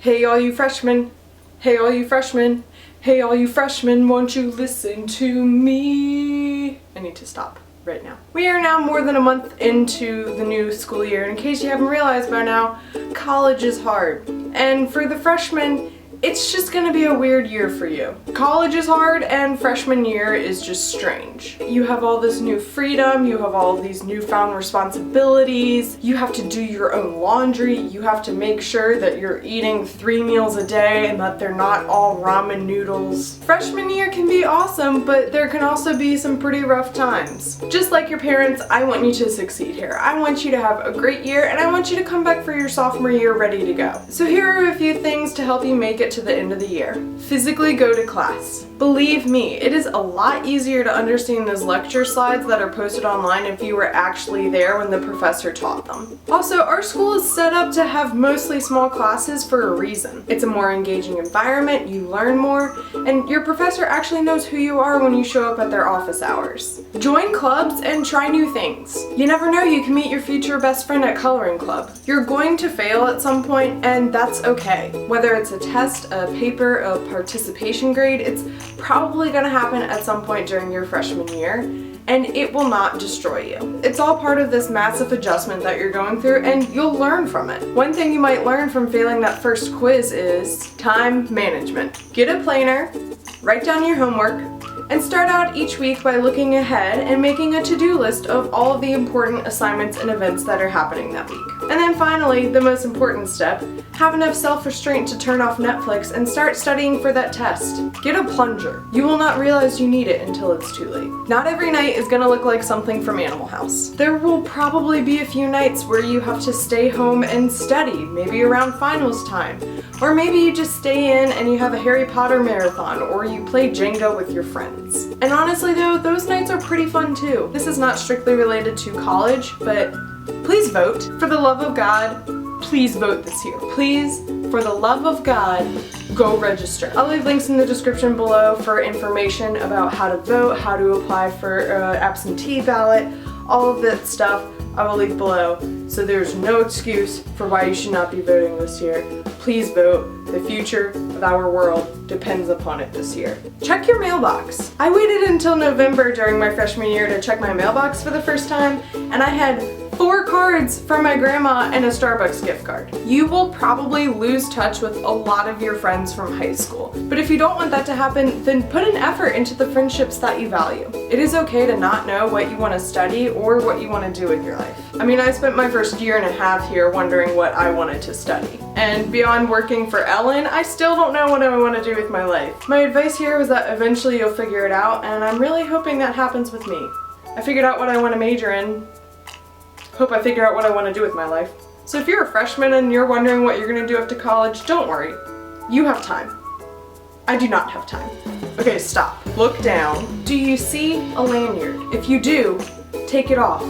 Hey all you freshmen, hey all you freshmen, hey all you freshmen, won't you listen to me? I need to stop right now. We are now more than a month into the new school year, and in case you haven't realized by now, college is hard. And for the freshmen, it's just gonna be a weird year for you. College is hard and freshman year is just strange. You have all this new freedom, you have all these newfound responsibilities, you have to do your own laundry, you have to make sure that you're eating 3 meals a day and that they're not all ramen noodles. Freshman year can be awesome, but there can also be some pretty rough times. Just like your parents, I want you to succeed here. I want you to have a great year and I want you to come back for your sophomore year ready to go. So here are a few things to help you make it to the end of the year. Physically go to class. Believe me, it is a lot easier to understand those lecture slides that are posted online if you were actually there when the professor taught them. Also, our school is set up to have mostly small classes for a reason. It's a more engaging environment, you learn more, and your professor actually knows who you are when you show up at their office hours. Join clubs and try new things. You never know, you can meet your future best friend at coloring club. You're going to fail at some point, and that's okay. Whether it's a test, a paper, a participation grade, it's probably going to happen at some point during your freshman year, and it will not destroy you. It's all part of this massive adjustment that you're going through, and you'll learn from it. One thing you might learn from failing that first quiz is time management. Get a planner, write down your homework, and start out each week by looking ahead and making a to-do list of all of the important assignments and events that are happening that week. And then finally, the most important step, have enough self-restraint to turn off Netflix and start studying for that test. Get a plunger. You will not realize you need it until it's too late. Not every night is gonna look like something from Animal House. There will probably be a few nights where you have to stay home and study, maybe around finals time. Or maybe you just stay in and you have a Harry Potter marathon, or you play Jenga with your friends. And honestly though, those nights are pretty fun too. This is not strictly related to college, but please vote. For the love of God, please vote this year. Please, for the love of God, go register. I'll leave links in the description below for information about how to vote, how to apply for absentee ballot, all of that stuff I will leave below, so there's no excuse for why you should not be voting this year. Please vote. The future of our world depends upon it this year. Check your mailbox. I waited until November during my freshman year to check my mailbox for the first time, and I had 4 cards from my grandma and a Starbucks gift card. You will probably lose touch with a lot of your friends from high school, but if you don't want that to happen, then put an effort into the friendships that you value. It is okay to not know what you want to study or what you want to do with your life. I mean, I spent my first year and a half here wondering what I wanted to study. And beyond working for Ellen, I still don't know what I want to do with my life. My advice here was that eventually you'll figure it out, and I'm really hoping that happens with me. I figured out what I want to major in. Hope I figure out what I want to do with my life. So if you're a freshman and you're wondering what you're going to do after college, don't worry. You have time. I do not have time. Okay, stop. Look down. Do you see a lanyard? If you do, take it off,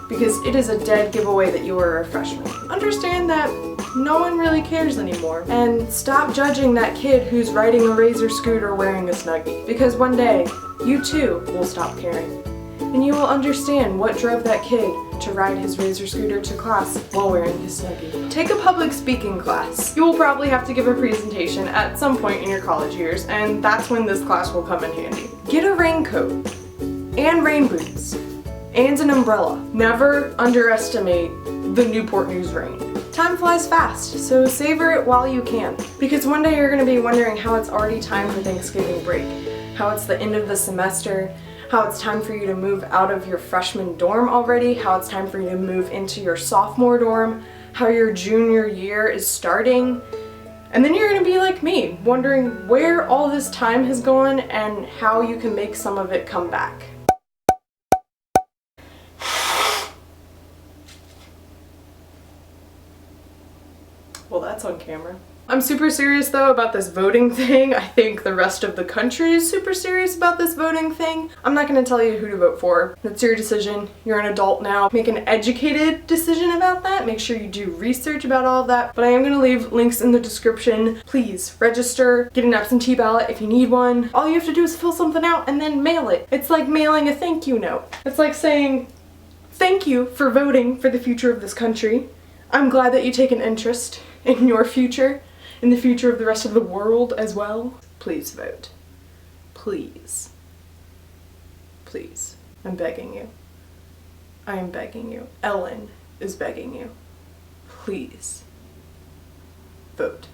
because it is a dead giveaway that you are a freshman. Understand that no one really cares anymore, and stop judging that kid who's riding a Razor scooter wearing a Snuggie, because one day, you too will stop caring. And you will understand what drove that kid to ride his Razor scooter to class while wearing his Snuggie. Take a public speaking class. You will probably have to give a presentation at some point in your college years, and that's when this class will come in handy. Get a raincoat and rain boots and an umbrella. Never underestimate the Newport News rain. Time flies fast, so savor it while you can. Because one day you're going to be wondering how it's already time for Thanksgiving break, how it's the end of the semester, how it's time for you to move out of your freshman dorm already, how it's time for you to move into your sophomore dorm, how your junior year is starting. And then you're going to be like me, wondering where all this time has gone and how you can make some of it come back. Well, that's on camera. I'm super serious though about this voting thing. I think the rest of the country is super serious about this voting thing. I'm not gonna tell you who to vote for. That's your decision. You're an adult now. Make an educated decision about that. Make sure you do research about all of that. But I am gonna leave links in the description. Please register, get an absentee ballot if you need one. All you have to do is fill something out and then mail it. It's like mailing a thank you note. It's like saying, thank you for voting for the future of this country. I'm glad that you take an interest in your future. in the future of the rest of the world as well. Please vote. Please. Please. I'm begging you. I am begging you. Ellen is begging you. Please. Vote.